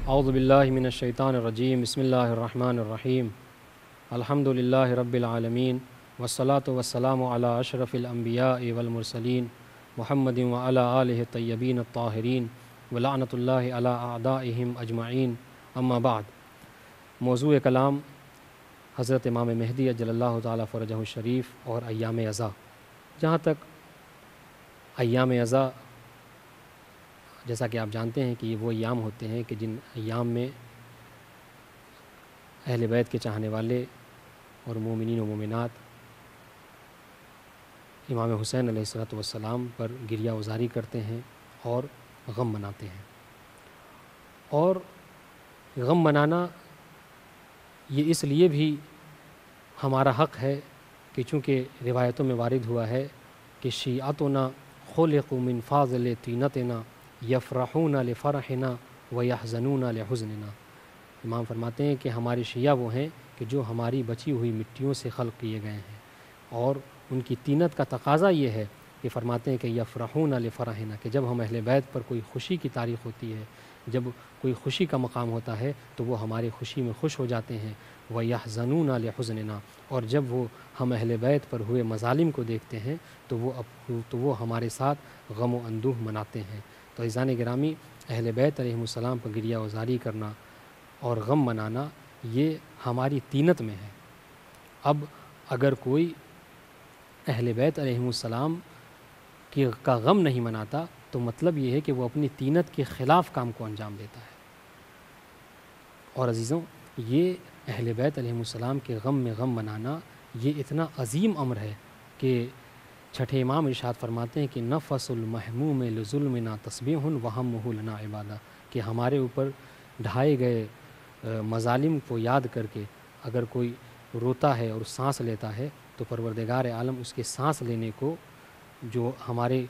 اعوذ باللہ من الشیطان الرجیم بسم اللہ الرحمن الرحیم الحمد للہ رب العالمین والصلاة والسلام علی اشرف الانبیاء والمرسلین محمد وعلی آلہ الطیبین الطاہرین ولعنۃ اللہ علی اعدائہم اجمعین اما بعد۔ موضوع کلام حضرت امام مہدی اجل اللہ تعالیٰ فرجہ الشریف اور ایام عزا۔ جہاں تک ایام عزا، جیسا کہ آپ جانتے ہیں کہ یہ وہ ایام ہوتے ہیں کہ جن ایام میں اہل بیت کے چاہنے والے اور مومنین و مومنات امام حسین علیہ السلام پر گریہ وزاری کرتے ہیں اور غم مناتے ہیں۔ اور غم منانا یہ اس لیے بھی ہمارا حق ہے کہ چونکہ روایتوں میں وارد ہوا ہے کہ شیعتنا خلقوا من فاضل طینتنا یفرحون لفرحنا ویحزنون لحزننا۔ امام فرماتے ہیں کہ ہمارے شیعہ وہ ہیں کہ جو ہماری بچی ہوئی مٹیوں سے خلق کیے گئے ہیں، اور ان کی طینت کا تقاضا یہ ہے کہ فرماتے ہیں کہ یفرحون لفرحنا، کہ جب ہم اہل بیت پر کوئی خوشی کی تاریخ ہوتی ہے، جب کوئی خوشی کا مقام ہوتا ہے تو وہ ہماری خوشی میں خوش ہو جاتے ہیں، وَيَحْزَنُونَ لِحُزْنِنَا، اور جب وہ ہم اہل بیت پر ہوئے مظالم کو دیکھتے ہیں تو وہ ہمارے ساتھ غم و اندوہ مناتے ہیں۔ تو عزیزان گرامی، اہل بیت علیہ السلام پر گریہ وزاری کرنا اور غم منانا یہ ہماری طینت میں ہے۔ اب اگر کوئی اہل بیت علیہ السلام کا غم نہیں مناتا تو مطلب یہ ہے کہ وہ اپنی طینت کے خلاف کام کو انجام دیتا ہے۔ اور عزیزوں، یہ اہل بیت علیہ السلام کے غم میں غم منانا یہ اتنا عظیم امر ہے کہ چھٹے امام ارشاد فرماتے ہیں کہ نفس المحموم لظلمنا تسبیح وہمہ لنا عبادہ، کہ ہمارے اوپر ڈھائے گئے مظالم کو یاد کر کے اگر کوئی روتا ہے اور سانس لیتا ہے تو پروردگار عالم اس کے سانس لینے کو، جو ہمارے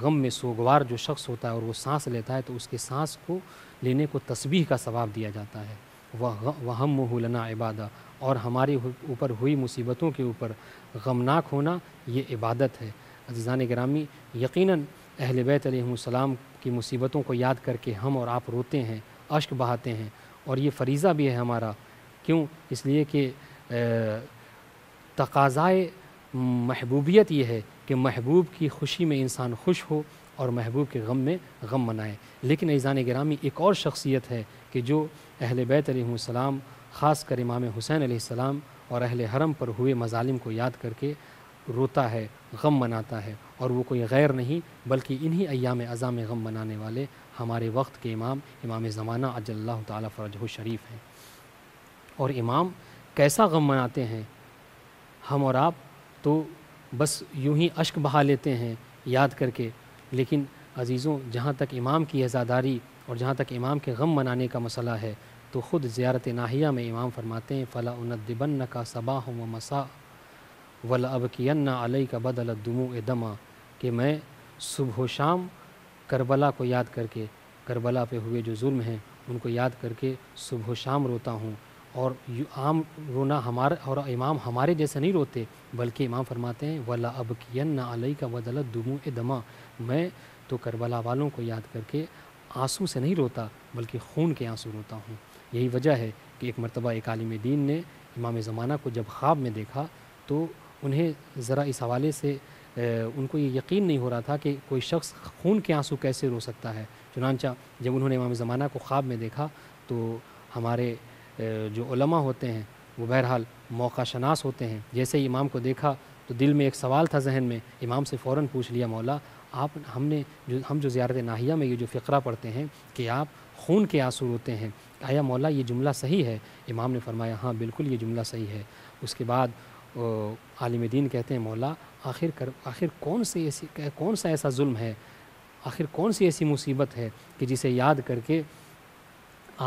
غم میں سوگوار جو شخص ہوتا ہے اور وہ سانس لیتا ہے تو اس کے سانس کو لینے کو تسبیح کا ثواب دیا جاتا ہے۔ وہمہ لنا عبادہ، اور ہمارے اوپر ہوئی مصیبتوں کے اوپر غمناک ہونا یہ عبادت ہے۔ عزیزان گرامی، یقیناً اہل بیت علیہ السلام کی مصیبتوں کو یاد کر کے ہم اور آپ روتے ہیں، اشک بہاتے ہیں، اور یہ فریضہ بھی ہے ہمارا۔ کیوں؟ اس لیے کہ تقاضائے محبوبیت یہ ہے کہ محبوب کی خوشی میں انسان خوش ہو اور محبوب کے غم میں غم منائے۔ لیکن عزیزان گرامی، ایک اور شخصیت ہے کہ جو اہل بیت علیہ السلام، خاص کر امام حسین علیہ السلام اور اہل حرم پر ہوئے مظالم کو یاد کر کے روتا ہے، غم مناتا ہے، اور وہ کوئی غیر نہیں بلکہ انہی ایام عزا میں غم منانے والے ہمارے وقت کے امام زمانہ عجل اللہ تعالیٰ فرجہ الشریف ہیں۔ اور امام کیسا غم مناتے ہیں؟ ہم اور آپ تو بس یوں ہی اشک بہا لیتے ہیں یاد کر کے، لیکن عزیزوں، جہاں تک امام کی عزاداری اور جہاں تک امام کے غم منانے کا مسئلہ ہے تو خود زیارت ناہیہ میں امام فرماتے ہیں فَلَا أُنَدِّبَنَّكَ صَبَاحًا وَمَسَاءً وَلَأَبْكِيَنَّ عَلَيْكَ بَدَلَ الدُّمُوعِ دَمًا، کہ میں صبح و شام کربلا کو یاد کر کے، کربلا پہ ہوئے جو ظلم ہیں ان کو یاد کر کے صبح و شام روتا ہوں۔ اور عام رونا ہمارا، اور امام ہمارے جیسے نہیں روتے، بلکہ امام فرماتے ہیں وَلَأَبْكِيَنَّ عَلَيْكَ بَدَلَ الدُّمُوعِ دَمًا، میں تو کربلا والوں کو یاد کر کے آنسو سے نہیں روتا بلکہ خون کے آنسو روتا ہوں۔ یہی وجہ ہے کہ ایک مرتبہ ایک عالم دین نے امام زمانہ کو جب خواب میں دیکھا تو انہیں ذرا اس حوالے سے ان کو یہ یقین نہیں ہو رہا تھا کہ کوئی شخص خون کے آنسو کیسے رو سکتا ہے۔ چنانچہ جب انہوں نے امام زمانہ کو خواب میں دیکھا تو ہمارے جو علماء ہوتے ہیں وہ بہرحال موقع شناس ہوتے ہیں، جیسے ہی امام کو دیکھا تو دل میں ایک سوال تھا ذہن میں، امام سے فوراً پوچھ لیا مولا ہم جو زیارت ناہیہ میں یہ جو فقرہ پڑھتے ہیں کہ آپ خون کے آنسو روتے ہیں، آیا مولا یہ جملہ صحیح ہے؟ امام نے فرمایا ہاں بالکل یہ جملہ صحیح ہے۔ اس کے بعد عالم دین کہتے ہیں مولا آخر کون سا ایسا ظلم ہے، آخر کون سی ایسی مصیبت ہے کہ جسے یاد کر کے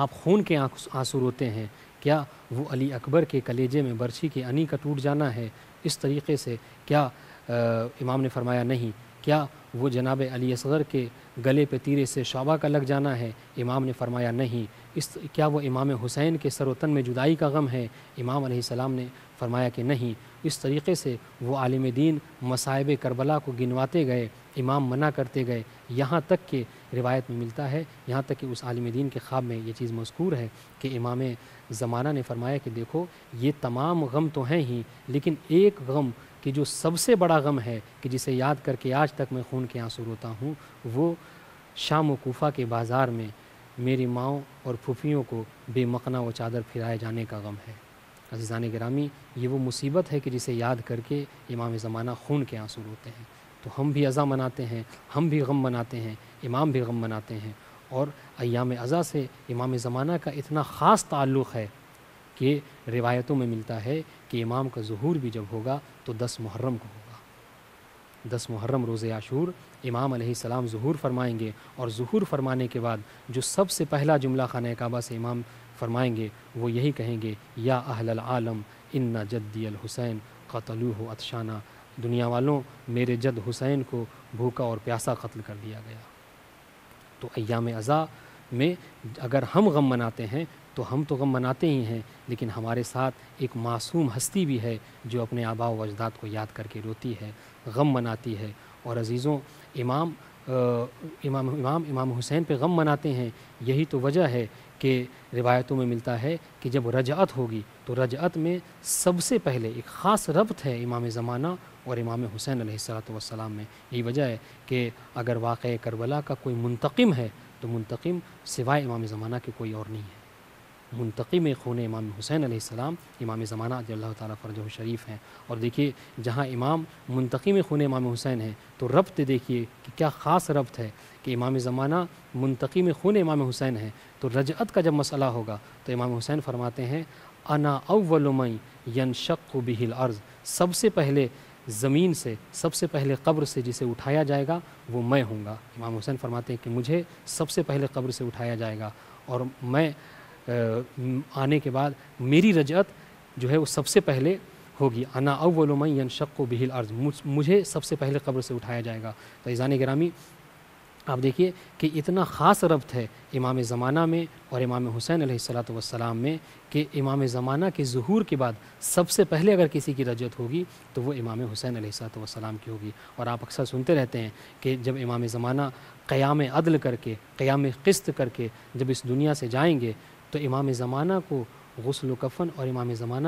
آپ خون کے آنسو روتے ہیں؟ کیا وہ علی اکبر کے کلیجے میں برچھی کے انی کا ٹوٹ جانا ہے اس طریقے سے؟ کیا امام نے فرمایا نہیں، کیا وہ جناب علی اصغر کے گلے پہ تیرے سے شعبہ کا لگ جانا ہے؟ امام نے فرمایا نہیں۔ کیا وہ امام حسین کے سر و تن میں جدائی کا غم ہے؟ امام علیہ السلام نے فرمایا کہ نہیں۔ اس طریقے سے وہ عالم دین مصائب کربلا کو گنواتے گئے، امام منع کرتے گئے، یہاں تک کہ روایت میں ملتا ہے، یہاں تک کہ اس عالم دین کے خواب میں یہ چیز مذکور ہے کہ امام زمانہ نے فرمایا کہ دیکھو یہ تمام غم تو ہیں ہی، لیکن ایک غم کہ جو سب سے بڑا غم ہے کہ جسے یاد کر کے آج تک میں خون کے آنسو روتا ہوں، وہ شام و کوفہ کے بازار میں میری ماؤں اور پھوپھیوں کو بے مقنا و چادر پھرائے جانے کا غم ہے۔ عزیزان گرامی، یہ وہ مصیبت ہے کہ جسے یاد کر کے امام زمانہ خون کے آنسو روتے ہیں۔ تو ہم بھی عزا مناتے ہیں، ہم بھی غم مناتے ہیں، امام بھی غم مناتے ہیں، اور ایام عزا سے امام زمانہ کا اتنا خاص تعلق ہے کہ روایتوں میں ملتا ہے کہ امام کا ظہور بھی جب ہوگا تو 10 محرم کو ہوگا۔ 10 محرم روز عاشور امام علیہ السلام ظہور فرمائیں گے، اور ظہور فرمانے کے بعد جو سب سے پہلا جملہ خانہ کعبہ سے امام فرمائیں گے وہ یہی کہیں گے، یا اہل العالم ان جدی الحسین قتلوہ عطشانہ، دنیا والوں میرے جد حسین کو بھوکا اور پیاسا قتل کر دیا گیا۔ تو ایام عزا میں اگر ہم غم مناتے ہیں تو ہم تو غم مناتے ہی ہیں، لیکن ہمارے ساتھ ایک معصوم ہستی بھی ہے جو اپنے آباء و اجداد کو یاد کر کے روتی ہے، غم مناتی ہے۔ اور عزیزوں، امام حسین پہ غم مناتے ہیں، یہی تو وجہ ہے کہ روایتوں میں ملتا ہے کہ جب رجعت ہوگی تو رجعت میں سب سے پہلے ایک خاص ربط ہے امام زمانہ اور امام حسین علیہ السلام میں۔ یہی وجہ ہے کہ اگر واقعہ کربلا کا کوئی منتقم ہے تو منتقم سوائے امام زمانہ کے کوئی اور نہیں ہے۔ منتقم خون امام حسین علیہ السلام امام زمانہ رضی اللہ تعالیٰ فرجہ شریف ہیں۔ اور دیکھیے جہاں امام منتقم خون امام حسین ہیں تو ربط دیکھیے کہ کیا خاص ربط ہے کہ امام زمانہ منتقم خون امام حسین ہیں، تو رجعت کا جب مسئلہ ہوگا تو امام حسین فرماتے ہیں انا اول من ینشق بہ الارض، سب سے پہلے زمین سے، سب سے پہلے قبر سے جسے اٹھایا جائے گا وہ میں ہوں گا۔ امام حسین فرماتے ہیں کہ مجھے سب سے پہلے قبر سے اٹھایا جائے گا، اور میں آنے کے بعد میری رجعت جو ہے وہ سب سے پہلے ہوگی۔ انا اول من ینشق بہ الارض، مجھے سب سے پہلے قبر سے اٹھایا جائے گا۔ تو عزیزان گرامی، آپ دیکھیے کہ اتنا خاص ربط ہے امام زمانہ میں اور امام حسین علیہ السلام میں کہ امام زمانہ کے ظہور کے بعد سب سے پہلے اگر کسی کی رجعت ہوگی تو وہ امام حسین علیہ السلام کی ہوگی۔ اور آپ اکثر سنتے رہتے ہیں کہ جب امام زمانہ قیام عدل کر کے، قیام قسط کر کے جب اس دنیا سے جائیں گے تو امام زمانہ کو غسل و کفن اور امام زمانہ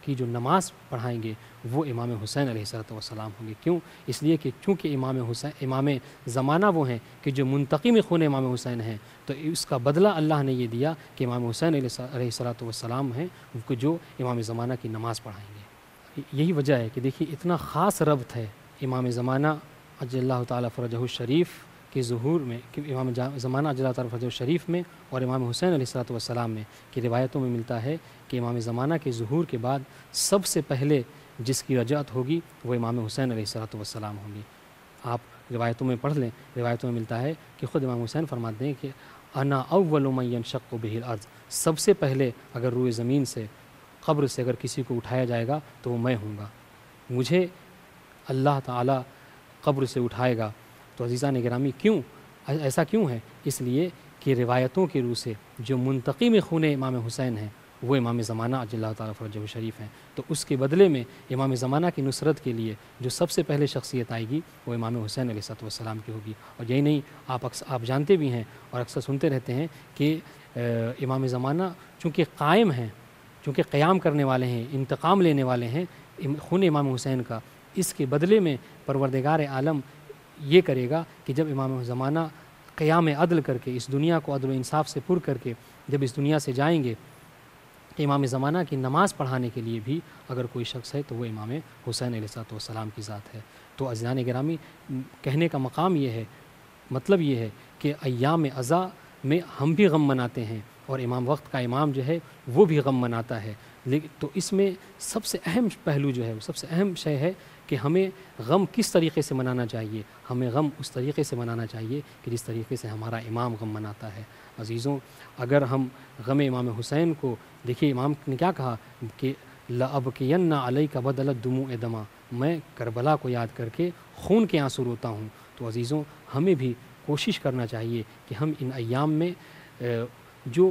کی جو نماز پڑھائیں گے وہ امام حسین علیہ السلام ہوں گے۔ کیوں؟ اس لیے کہ چونکہ امام زمانہ وہ ہیں کہ جو منتقم خون امام حسین ہیں، تو اس کا بدلہ اللہ نے یہ دیا کہ امام حسین علیہ السلام ہیں جو امام زمانہ کی نماز پڑھائیں گے۔ یہی وجہ ہے کہ دیکھیے اتنا خاص ربط ہے امام زمانہ عجل اللہ تعالیٰ فرجہ الشریف کے ظہور میں، کہ امام زمانہ عجل اللہ تعالیٰ فرجہ الشریف میں اور امام حسین علیہ السلام میں، کہ روایتوں میں ملتا ہے کہ امام زمانہ کے ظہور کے بعد سب سے پہلے جس کی رجعت ہوگی وہ امام حسین علیہ السلام ہوں گی۔ آپ روایتوں میں پڑھ لیں، روایتوں میں ملتا ہے کہ خود امام حسین فرماتے ہیں کہ انا اول من ینشق بہ الارض، سب سے پہلے اگر روئے زمین سے، قبر سے اگر کسی کو اٹھایا جائے گا تو وہ میں ہوں گا، مجھے اللہ تعالیٰ قبر سے اٹھائے گا۔ تو عزیزان گرامی، کیوں ایسا کیوں ہے؟ اس لیے کہ روایتوں کے روح سے جو منتقم خون امام حسین ہیں وہ امام زمانہ عجل اللہ تعالیٰ فرجہ شریف ہیں، تو اس کے بدلے میں امام زمانہ کی نصرت کے لیے جو سب سے پہلے شخصیت آئے گی وہ امام حسین علیہ السلام کی ہوگی۔ اور یہی نہیں، آپ جانتے بھی ہیں اور اکثر سنتے رہتے ہیں کہ امام زمانہ چونکہ قائم ہیں، چونکہ قیام کرنے والے ہیں، انتقام لینے والے ہیں خون امام حسین کا، اس کے بدلے میں پروردگار عالم یہ کرے گا کہ جب امام زمانہ قیام عدل کر کے اس دنیا کو عدل و انصاف سے پر کر کے جب اس دنیا سے جائیں گے، کہ امام زمانہ کی نماز پڑھانے کے لیے بھی اگر کوئی شخص ہے تو وہ امام حسین علیہ السلام کی ذات ہے۔ تو عزیزان گرامی، کہنے کا مقام یہ ہے، مطلب یہ ہے کہ ایام عزا میں ہم بھی غم مناتے ہیں اور امام وقت کا امام جو ہے وہ بھی غم مناتا ہے، لیکن تو اس میں سب سے اہم پہلو جو ہے، سب سے اہم شے ہے کہ ہمیں غم کس طریقے سے منانا چاہیے۔ ہمیں غم اس طریقے سے منانا چاہیے کہ جس طریقے سے ہمارا امام غم مناتا ہے۔ عزیزوں، اگر ہم غم امام حسین کو دیکھیے، امام نے کیا کہا کہ لَأَبْكِيَنَّ عَلَيْكَ بَدَلَ الدُّمُوعِ دَمًا، میں کربلا کو یاد کر کے خون کے آنسو روتا ہوں۔ تو عزیزوں، ہمیں بھی کوشش کرنا چاہیے کہ ہم ان ایام میں جو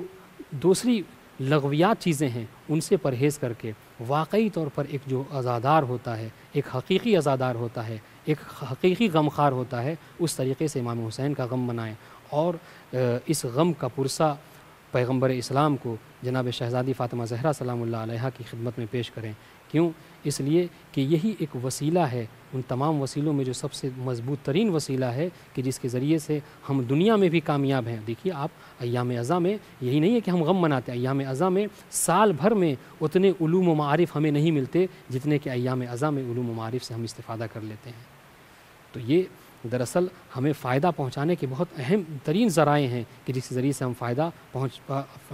دوسری لغویات چیزیں ہیں ان سے پرہیز کر کے واقعی طور پر ایک جو عزادار ہوتا ہے، ایک حقیقی عزادار ہوتا ہے، ایک حقیقی غمخوار ہوتا ہے، اس طریقے سے امام حسین کا غم منائیں، اور اس غم کا پرسہ پیغمبر اسلام کو جناب شہزادی فاطمہ زہرا سلام اللہ علیہا کی خدمت میں پیش کریں۔ کیوں؟ اس لیے کہ یہی ایک وسیلہ ہے ان تمام وسیلوں میں جو سب سے مضبوط ترین وسیلہ ہے کہ جس کے ذریعے سے ہم دنیا میں بھی کامیاب ہیں۔ دیکھیے آپ، ایام ازاں میں یہی نہیں ہے کہ ہم غم مناتے ہیں، ایام ازاں میں سال بھر میں اتنے علوم و معارف ہمیں نہیں ملتے جتنے کہ ایام ازاں میں علوم و معارف سے ہم استفادہ کر لیتے ہیں۔ تو یہ دراصل ہمیں فائدہ پہنچانے کے بہت اہم ترین ذرائع ہیں کہ جس کے ذریعے سے ہم فائدہ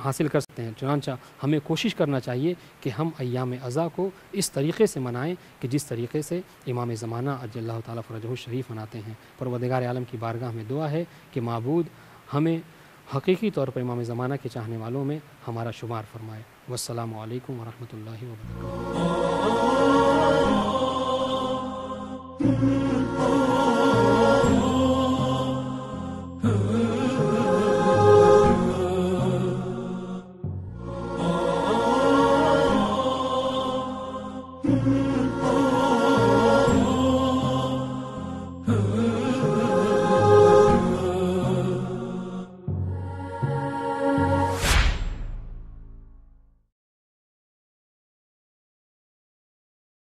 حاصل کر سکتے ہیں۔ چنانچہ ہمیں کوشش کرنا چاہیے کہ ہم ایام ازاں کو اس طریقے سے منائیں کہ جس طریقے سے امام زمانہ عجل اللہ تعالیٰ فرجہ الشریف مناتے ہیں۔ پروردگار عالم کی بارگاہ میں دعا ہے کہ معبود ہمیں حقیقی طور پر امام زمانہ کے چاہنے والوں میں ہمارا شمار فرمائے۔ والسلام علیکم ورحمۃ اللہ وبرکاتہ۔